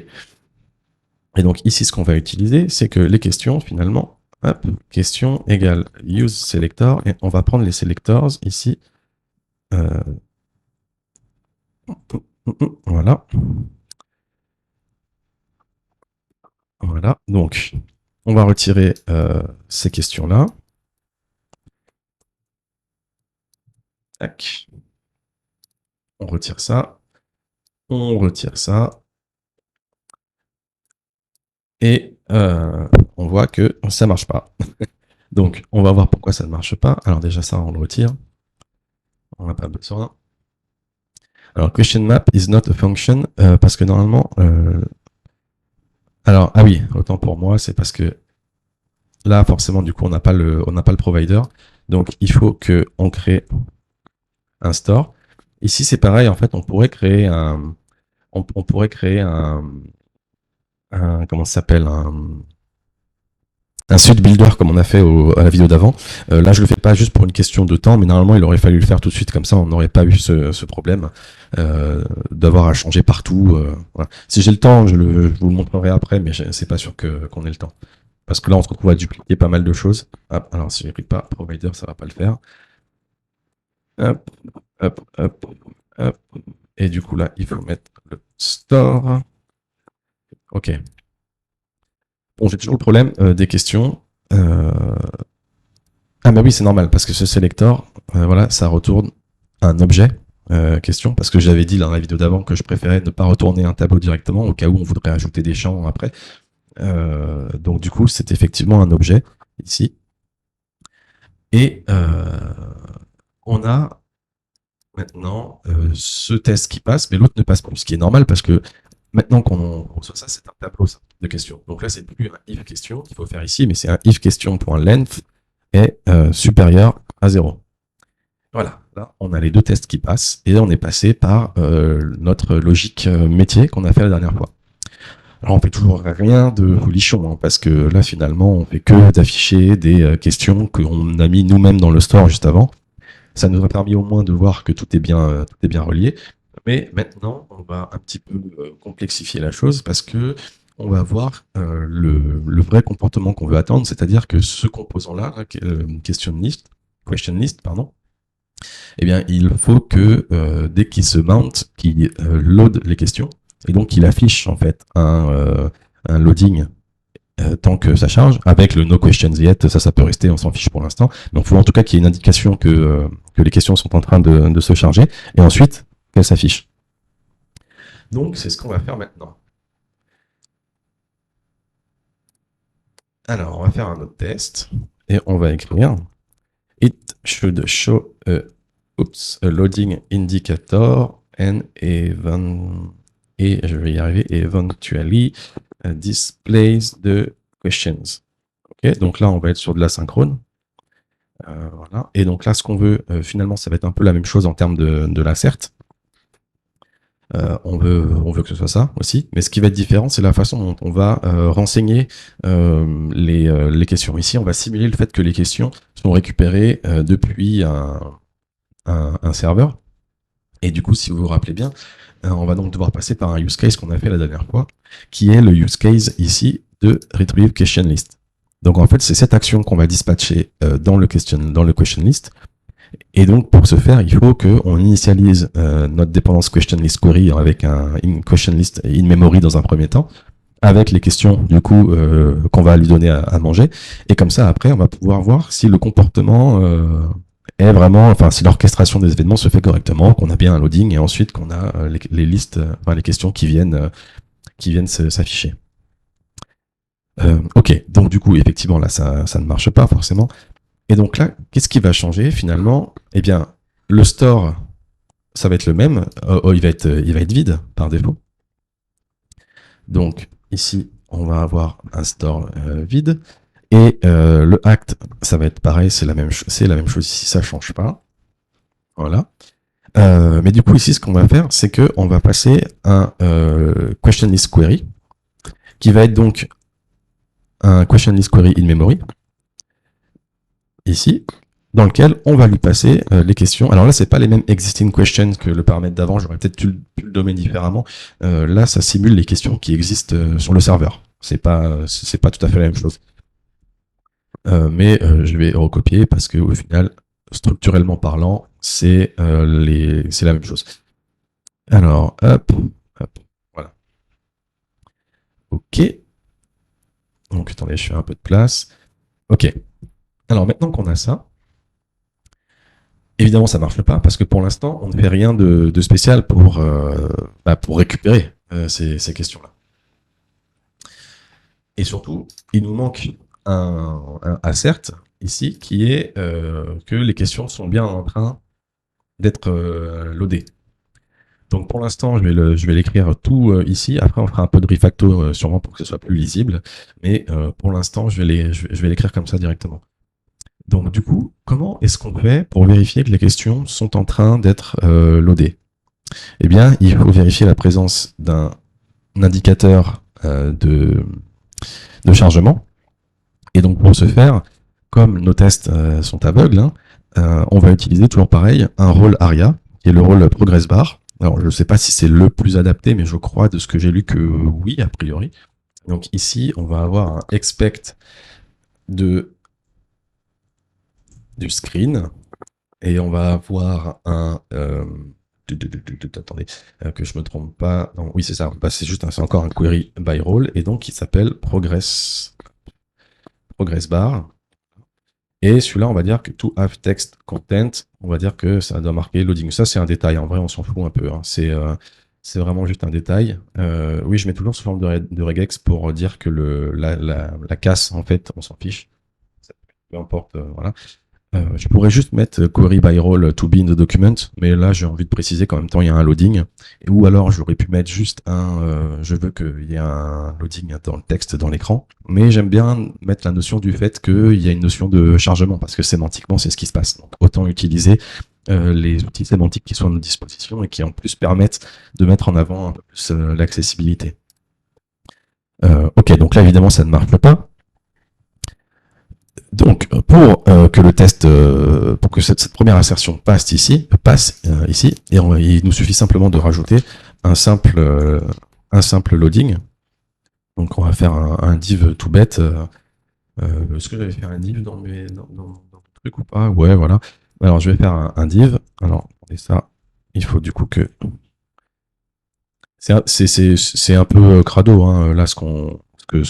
Et donc ici, ce qu'on va utiliser, c'est que les questions, finalement, hop, question égale use selector, et on va prendre les selectors ici. Voilà. Voilà. Donc, on va retirer ces questions-là. Tac. On retire ça. On retire ça. Et on voit que ça marche pas. Donc, on va voir pourquoi ça ne marche pas. Alors déjà, ça, on le retire. On n'a pas besoin. Alors, question map is not a function, parce que normalement... alors, ah oui, autant pour moi, c'est parce que là, forcément, du coup, on n'a pas le provider. Donc, il faut qu'on crée un store. Ici, c'est pareil, en fait, on pourrait créer on pourrait créer comment ça s'appelle, un suite builder comme on a fait à la vidéo d'avant. Là, je le fais pas juste pour une question de temps, mais normalement, il aurait fallu le faire tout de suite, comme ça, on n'aurait pas eu ce problème d'avoir à changer partout. Voilà. Si j'ai le temps, je vous le montrerai après, mais c'est pas sûr qu'on ait le temps. Parce que là, on se retrouve à dupliquer pas mal de choses. Hop, alors, si je clique pas provider, ça va pas le faire. Hop, hop, hop, hop. Et du coup, là, il faut mettre le store. Ok. Bon, j'ai toujours le problème des questions. Ah bah oui, c'est normal, parce que ce selector, voilà, ça retourne un objet question, parce que j'avais dit dans la vidéo d'avant que je préférais ne pas retourner un tableau directement, au cas où on voudrait ajouter des champs après. Donc du coup, c'est effectivement un objet, ici. Et on a maintenant ce test qui passe, mais l'autre ne passe plus, ce qui est normal, parce que maintenant qu'on reçoit ça, c'est un tableau ça, de questions. Donc là, c'est plus un if question qu'il faut faire ici, mais c'est un if question.length est supérieur à 0. Voilà, là, on a les deux tests qui passent, et on est passé par notre logique métier qu'on a fait la dernière fois. Alors, on fait toujours rien de folichon, hein, parce que là, finalement, on fait que d'afficher des questions qu'on a mis nous-mêmes dans le store juste avant. Ça nous a permis au moins de voir que tout est bien relié. Mais maintenant, on va un petit peu complexifier la chose, parce que on va voir le vrai comportement qu'on veut attendre, c'est-à-dire que ce composant-là, question list, pardon, eh bien, il faut que dès qu'il se mount, qu'il load les questions, et donc qu'il affiche en fait un loading tant que ça charge, avec le no questions yet, ça peut rester, on s'en fiche pour l'instant, mais il faut en tout cas qu'il y ait une indication que les questions sont en train de se charger, et ensuite qu'elles s'affichent. Donc c'est ce qu'on va faire maintenant. Alors, on va faire un autre test, et on va écrire it should show a loading indicator and et je vais y arriver, eventually displays the questions. Ok, donc là, on va être sur de l'asynchrone. Voilà. Et donc là, ce qu'on veut, finalement, ça va être un peu la même chose en termes de l'assert. On veut que ce soit ça aussi. Mais ce qui va être différent, c'est la façon dont on va renseigner les questions. Ici, on va simuler le fait que les questions sont récupérées depuis un serveur. Et du coup, si vous vous rappelez bien, on va donc devoir passer par un use case qu'on a fait la dernière fois, qui est le use case ici de retrieve question list. Donc en fait, c'est cette action qu'on va dispatcher dans le question list. Et donc pour ce faire, il faut qu'on initialise notre dépendance question list query avec une question list in memory dans un premier temps, avec les questions du coup qu'on va lui donner à manger. Et comme ça, après, on va pouvoir voir si le comportement est vraiment, enfin, si l'orchestration des événements se fait correctement, qu'on a bien un loading et ensuite qu'on a les listes, enfin, les questions qui viennent s'afficher. Ok, donc du coup, effectivement, là, ça ne marche pas forcément. Et donc là, qu'est-ce qui va changer finalement? Eh bien, le store, ça va être le même. Il va être vide par défaut. Donc ici, on va avoir un store vide. Et le act, ça va être pareil, c'est la même chose ici, ça change pas. Voilà. Mais du coup, ici, ce qu'on va faire, c'est qu'on va passer un question list query, qui va être donc un question list query in memory, ici, dans lequel on va lui passer les questions. Alors là, c'est pas les mêmes existing questions que le paramètre d'avant, j'aurais peut-être pu le nommer différemment. Là, ça simule les questions qui existent sur le serveur. C'est pas tout à fait la même chose. Mais je vais recopier parce que au final, structurellement parlant, c'est la même chose. Alors, hop, voilà. Ok. Donc, attendez, je fais un peu de place. Ok. Alors, maintenant qu'on a ça, évidemment, ça marche pas parce que pour l'instant, on ne fait rien de spécial pour récupérer ces questions-là. Et surtout, il nous manque un assert ici qui est que les questions sont bien en train d'être loadées. Donc pour l'instant, je vais l'écrire tout ici. Après, on fera un peu de refacto sûrement pour que ce soit plus lisible. Mais pour l'instant, je vais l'écrire comme ça directement. Donc du coup, comment est-ce qu'on fait pour vérifier que les questions sont en train d'être loadées? Eh bien, il faut vérifier la présence d'un indicateur de chargement. Et donc pour ce faire, comme nos tests sont aveugles, on va utiliser toujours pareil un rôle ARIA, qui est le rôle progress bar. Alors je ne sais pas si c'est le plus adapté, mais je crois de ce que j'ai lu que oui, a priori. Donc ici, on va avoir un expect du screen, et on va avoir un Attendez, que je me trompe pas. Non, oui, c'est ça. Bah, c'est juste, c'est encore un query by role et donc il s'appelle progress bar. Et celui-là, on va dire que to have text content, on va dire que ça doit marquer loading. Ça, c'est un détail. En vrai, on s'en fout un peu. Hein. C'est vraiment juste un détail. Oui, je mets toujours sous forme de regex pour dire que la casse, en fait, on s'en fiche. Peu importe, voilà. Je pourrais juste mettre query by role to be in the document, mais là j'ai envie de préciser qu'en même temps il y a un loading, ou alors j'aurais pu mettre juste je veux qu'il y ait un loading dans le texte dans l'écran, mais j'aime bien mettre la notion du fait qu'il y a une notion de chargement, parce que sémantiquement c'est ce qui se passe. Donc autant utiliser les outils sémantiques qui sont à notre disposition et qui en plus permettent de mettre en avant un peu plus l'accessibilité. Ok, donc là évidemment ça ne marche pas. Donc, pour que le test, pour que cette première insertion passe ici, il nous suffit simplement de rajouter un simple loading. Donc, on va faire un div tout bête. Est-ce que j'avais fait un div dans le truc ou pas? Ouais, voilà. Alors, je vais faire un div. Alors, et ça, il faut du coup que c'est un peu crado, hein, là, ce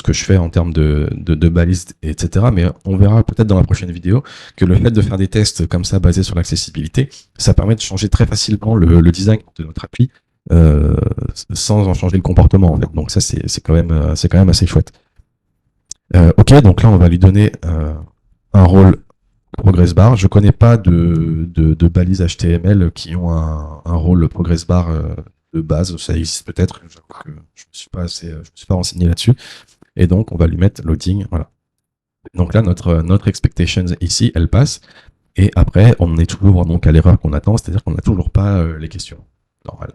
que je fais en termes de balises, etc. Mais on verra peut-être dans la prochaine vidéo que le fait de faire des tests comme ça basés sur l'accessibilité, ça permet de changer très facilement le design de notre appli sans en changer le comportement, en fait. Donc ça, c'est quand même assez chouette. Ok, donc là, on va lui donner un rôle progress bar. Je connais pas de balises HTML qui ont un rôle progress bar de base. Ça existe peut-être. J'avoue que je me suis pas renseigné là-dessus. Et donc, on va lui mettre loading. Voilà. Donc là, notre expectation ici, elle passe. Et après, on est toujours donc à l'erreur qu'on attend, c'est-à-dire qu'on n'a toujours pas les questions. Normal.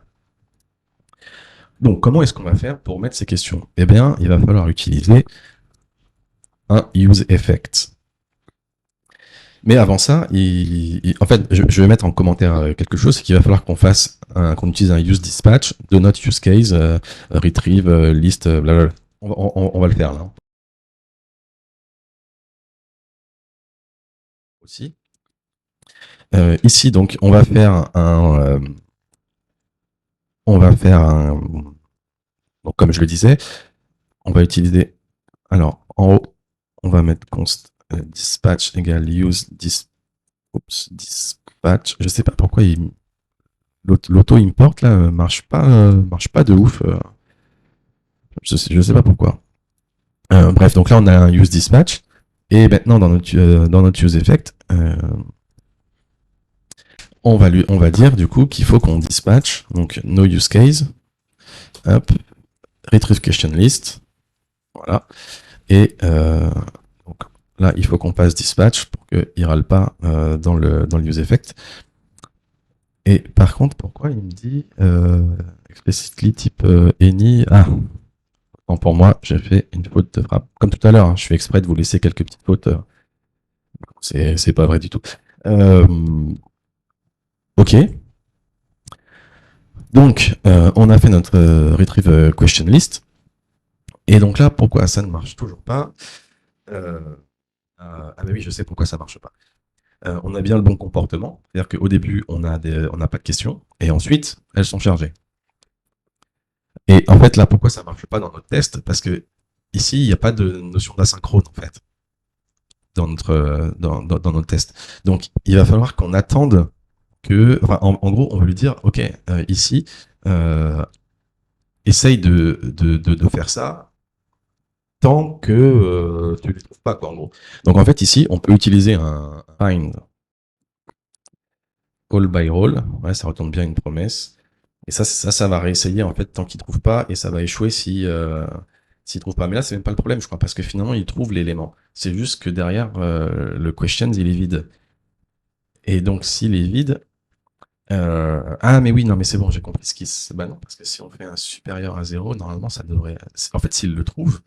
Donc, comment est-ce qu'on va faire pour mettre ces questions? Eh bien, il va falloir utiliser un use effect. Mais avant ça, en fait, je vais mettre en commentaire quelque chose, c'est qu'il va falloir qu'on utilise un use dispatch de notre use case, retrieve, list, blablabla. On va le faire là. Aussi. Ici, donc, on va faire donc, comme je le disais, on va utiliser, alors, en haut, on va mettre const dispatch égale use dispatch. Je sais pas pourquoi l'auto-import là marche pas de ouf. Je sais pas pourquoi. Bref, donc là on a un use dispatch et maintenant dans notre use effect, on va dire du coup qu'il faut qu'on dispatch donc no use case, hop, retrieve question list, voilà, et donc là il faut qu'on passe dispatch pour qu'il râle pas dans le use effect. Et par contre, pourquoi il me dit explicitly type any? Ah, pour moi, j'ai fait une faute de frappe. Comme tout à l'heure, hein, je fais exprès de vous laisser quelques petites fautes. C'est pas vrai du tout. Ok. Donc, on a fait notre retrieve question list. Et donc là, pourquoi ça ne marche toujours pas? Ah bah oui, je sais pourquoi ça marche pas. On a bien le bon comportement, c'est-à-dire qu'au début, on n'a pas de questions, et ensuite, elles sont chargées. Et en fait, là, pourquoi ça marche pas dans notre test? Parce que ici, il n'y a pas de notion d'asynchrone, en fait, dans notre test. Donc, il va falloir qu'on attende que, enfin, en gros, on va lui dire, ok, ici, essaye de faire ça tant que tu ne les trouves pas, quoi, en gros. Donc, en fait, ici, on peut utiliser un find all by roll. Ouais, ça retourne bien une promesse. Et ça va réessayer en fait tant qu'il trouve pas, et ça va échouer s'il trouve pas. Mais là, c'est même pas le problème, je crois, parce que finalement, il trouve l'élément. C'est juste que derrière, le questions, il est vide. Et donc, s'il est vide, ah, mais oui, non, mais c'est bon, j'ai compris ce qui se. Bah non, parce que si on fait un supérieur à 0, normalement, ça devrait. En fait, s'il le trouve,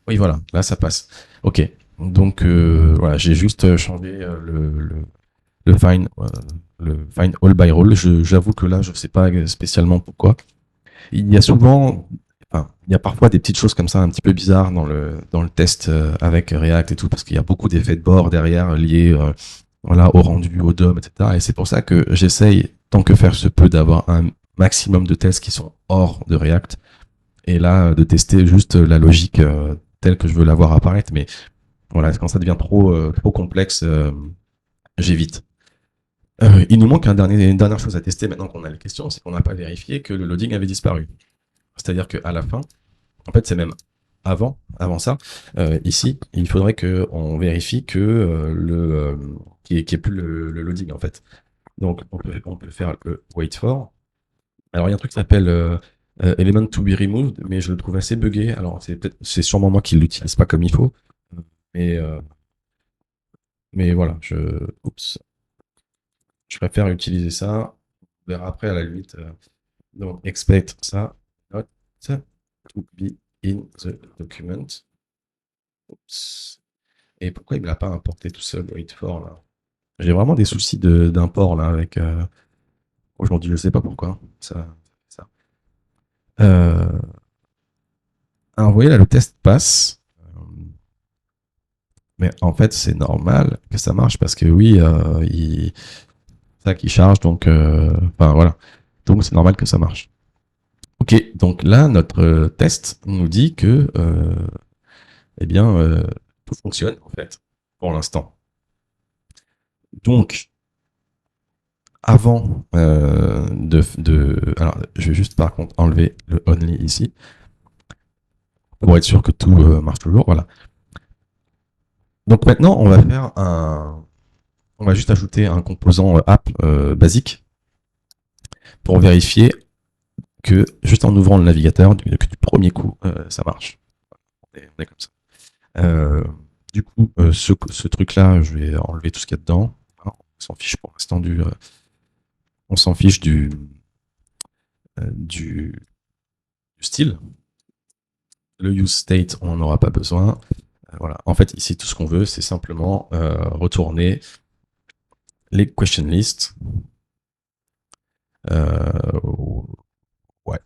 oui, voilà, là, ça passe. Ok. Donc, voilà, j'ai juste changé le find, all by roll. J'avoue que là, je sais pas spécialement pourquoi. Il y a souvent, enfin, il y a parfois des petites choses comme ça un petit peu bizarres dans le test avec React et tout, parce qu'il y a beaucoup d'effets de bord derrière liés voilà, au rendu, au DOM, etc. Et c'est pour ça que j'essaye tant que faire se peut d'avoir un maximum de tests qui sont hors de React, et là de tester juste la logique telle que je veux l'avoir apparaître. Mais voilà, quand ça devient trop complexe, j'évite. Il nous manque une dernière chose à tester maintenant qu'on a les questions, c'est qu'on n'a pas vérifié que le loading avait disparu. C'est-à-dire qu'à la fin, en fait c'est même avant ça, ici, il faudrait qu'on vérifie que qu'il n'y ait plus le loading en fait. Donc on peut faire le wait for. Alors il y a un truc qui s'appelle element to be removed, mais je le trouve assez buggé. Alors c'est sûrement moi qui l'utilise pas comme il faut, mais voilà, je préfère utiliser ça. On verra après à la limite. Donc expect ça, not to be in the document. Oups. Et pourquoi il me l'a pas importé tout seul, wait for là? J'ai vraiment des soucis d'import là avec aujourd'hui, je sais pas pourquoi. Ça. Euh, alors vous voyez là, le test passe. Mais en fait, c'est normal que ça marche parce que oui, ça qui charge, donc enfin voilà. Donc c'est normal que ça marche. Ok, donc là, notre test nous dit que eh bien, tout fonctionne en fait pour l'instant. Donc, avant alors, je vais juste par contre enlever le only ici pour être sûr que tout marche toujours. Voilà. Donc maintenant, on va juste ajouter un composant app basique pour vérifier que juste en ouvrant le navigateur, que du premier coup, ça marche. On est comme ça. Du coup, ce truc-là, je vais enlever tout ce qu'il y a dedans. Alors, on s'en fiche pour l'instant on s'en fiche du style. Le use state, on n'en aura pas besoin. Voilà. En fait, ici, tout ce qu'on veut, c'est simplement retourner les question lists. Ouais.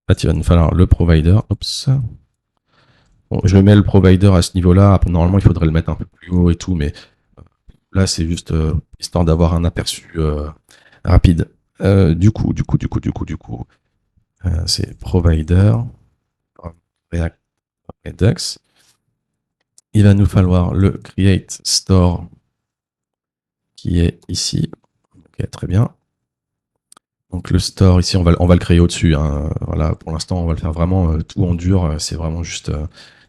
Là, il va nous falloir le provider. Oups. Bon, je mets le provider à ce niveau-là. Normalement, il faudrait le mettre un peu plus haut et tout, mais là, c'est juste histoire d'avoir un aperçu rapide. Du coup, c'est provider, React Redux. Il va nous falloir le create store qui est ici. Ok, très bien. Donc le store ici, on va le créer au-dessus. Hein. Voilà, pour l'instant, on va le faire vraiment tout en dur. C'est vraiment juste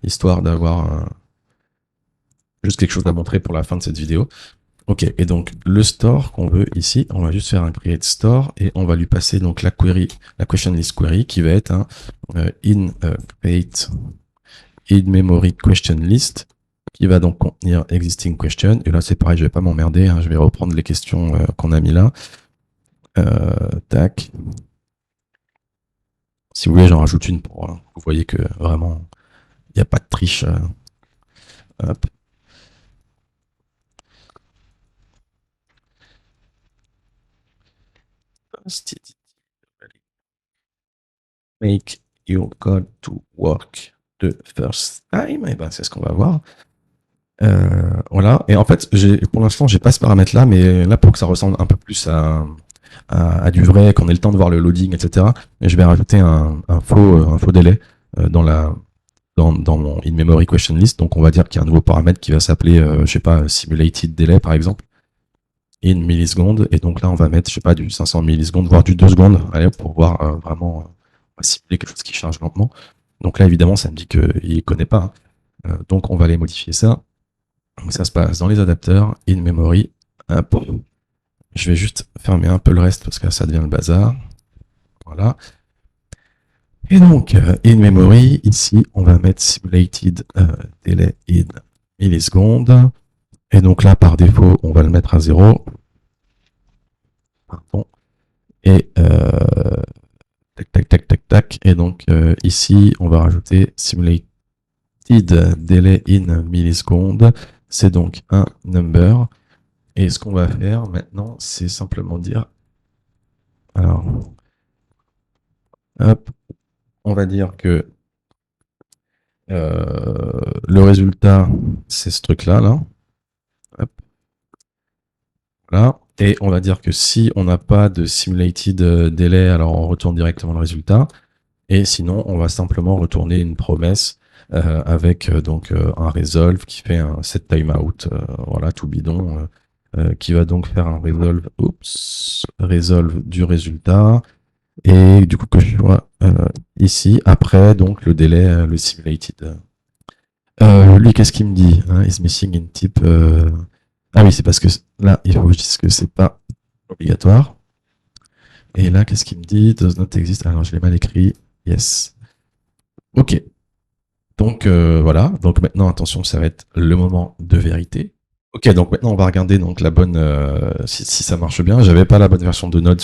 histoire d'avoir juste quelque chose à montrer pour la fin de cette vidéo. Ok, et donc le store qu'on veut ici, on va juste faire un create store et on va lui passer donc la question list query qui va être un in create in memory question list qui va donc contenir existing question. Et là c'est pareil, je vais pas m'emmerder, hein, je vais reprendre les questions qu'on a mis là. Tac. Si vous voulez, j'en rajoute une pour vous voyez que vraiment il n'y a pas de triche. Hop. Make your code to work the first time. Et ben c'est ce qu'on va voir. Voilà. Et en fait, pour l'instant, j'ai pas ce paramètre-là, mais là, pour que ça ressemble un peu plus à du vrai, qu'on ait le temps de voir le loading, etc., je vais rajouter un faux délai dans mon in-memory question list. Donc, on va dire qu'il y a un nouveau paramètre qui va s'appeler, je sais pas, simulated delay, par exemple, in millisecondes. Et donc là, on va mettre, je sais pas, du 500 millisecondes, voire du 2 secondes, allez, pour voir vraiment, on va simuler quelque chose qui charge lentement. Donc là, évidemment, ça me dit qu'il connaît pas. Hein. Donc, on va aller modifier ça. Donc ça se passe dans les adapteurs, in memory. Hop. Je vais juste fermer un peu le reste parce que ça devient le bazar. Voilà. Et donc, in memory, ici, on va mettre simulated delay in millisecondes. Et donc là, par défaut, on va le mettre à 0. Pardon. Et tac, tac, tac, tac, tac. Et donc ici, on va rajouter simulated delay in millisecondes. C'est donc un number. Et ce qu'on va faire maintenant, c'est simplement dire, alors, hop, on va dire que le résultat, c'est ce truc-là, là. Hop. Voilà. Et on va dire que si on n'a pas de simulated delay, alors on retourne directement le résultat. Et sinon, on va simplement retourner une promesse avec un resolve qui fait un set timeout, voilà, tout bidon, qui va donc faire un resolve du résultat. Et du coup, que je vois ici, après, donc le délai, le simulated. Lui, qu'est-ce qu'il me dit hein, is missing in type. Ah oui, c'est parce que là, il faut que je dise que c'est pas obligatoire. Et là, qu'est-ce qu'il me dit does not exist. Alors, je l'ai mal écrit. Yes. Ok. Donc voilà. Donc maintenant, attention, ça va être le moment de vérité. Ok, donc maintenant on va regarder donc la bonne si ça marche bien. J'avais pas la bonne version de Node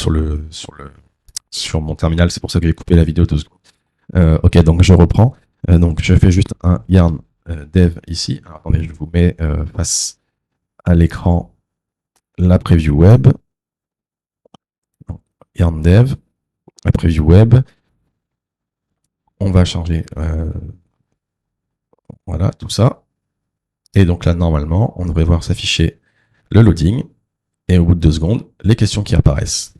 sur mon terminal, c'est pour ça que j'ai coupé la vidéo 2 secondes. Ok, donc je reprends. Donc je fais juste un yarn dev ici. Alors, attendez, je vous mets face à l'écran la preview web. Yarn dev, la preview web. On va changer voilà tout ça. Et donc là, normalement, on devrait voir s'afficher le loading. Et au bout de 2 secondes, les questions qui apparaissent.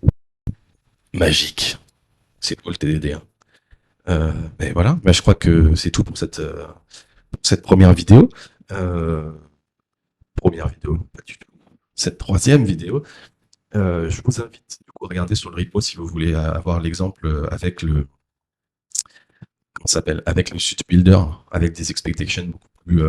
Magique. C'est pour le TDD. Hein. Mais voilà, mais je crois que c'est tout pour cette première vidéo. Euh, Première vidéo, pas du tout. Cette troisième vidéo, je vous invite du coup, à regarder sur le repo si vous voulez avoir l'exemple avec le comment s'appelle avec le suite builder, avec des expectations beaucoup plus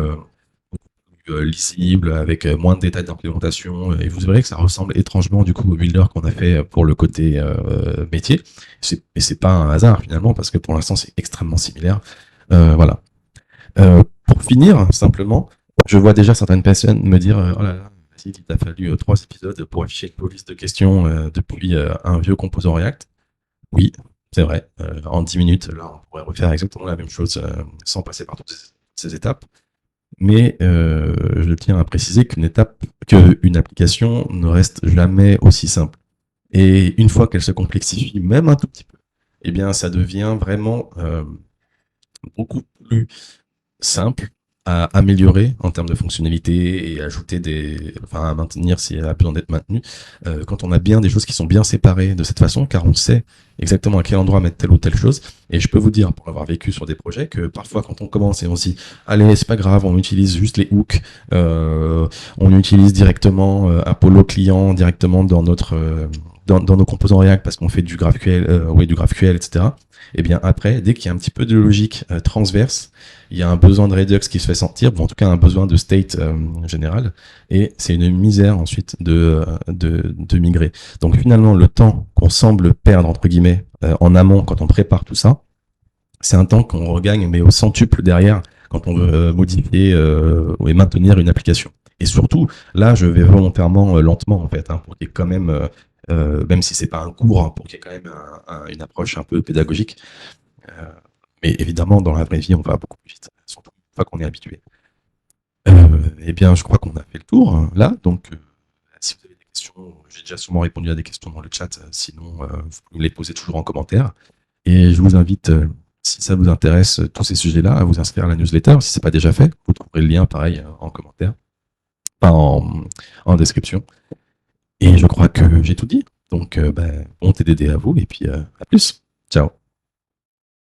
lisibles, avec moins de détails d'implémentation, et vous verrez que ça ressemble étrangement du coup au builder qu'on a fait pour le côté métier. Et c'est pas un hasard finalement parce que pour l'instant c'est extrêmement similaire. Voilà. Pour finir, simplement, je vois déjà certaines personnes me dire oh là là, il t'a fallu 3 épisodes pour afficher une police de questions depuis un vieux composant React. Oui, c'est vrai. En 10 minutes, là, on pourrait refaire exactement la même chose sans passer par toutes ces étapes. Mais je tiens à préciser qu'une application ne reste jamais aussi simple. Et une fois qu'elle se complexifie, même un tout petit peu, eh bien, ça devient vraiment beaucoup plus simple à améliorer en termes de fonctionnalité et ajouter enfin à maintenir si elle a besoin d'être maintenue. Quand on a bien des choses qui sont bien séparées de cette façon, car on sait exactement à quel endroit mettre telle ou telle chose. Et je peux vous dire, pour avoir vécu sur des projets, que parfois quand on commence et on se dit, allez, c'est pas grave, on utilise juste les hooks, on utilise directement Apollo client directement dans notre dans nos composants React parce qu'on fait du GraphQL, etc. Et bien après, dès qu'il y a un petit peu de logique transverse, il y a un besoin de Redux qui se fait sentir, ou en tout cas un besoin de state général, et c'est une misère ensuite de migrer. Donc finalement, le temps qu'on semble perdre, entre guillemets, en amont, quand on prépare tout ça, c'est un temps qu'on regagne, mais au centuple derrière, quand on veut modifier et maintenir une application. Et surtout, là, je vais volontairement lentement, en fait, hein, pour qu'il y ait quand même si c'est pas un cours, hein, pour qu'il y ait quand même une approche un peu pédagogique. Euh, mais évidemment, dans la vraie vie, on va beaucoup plus vite, surtout une fois qu'on est habitué. Eh bien, je crois qu'on a fait le tour hein, là. Donc, si vous avez des questions, j'ai déjà sûrement répondu à des questions dans le chat. Sinon, vous pouvez me les poser toujours en commentaire. Et je vous invite, si ça vous intéresse, tous ces sujets-là, à vous inscrire à la newsletter. Si ce n'est pas déjà fait, vous trouverez le lien, pareil, en commentaire, pas en description. Et je crois que j'ai tout dit. Donc, bon TDD à vous et puis à plus. Ciao.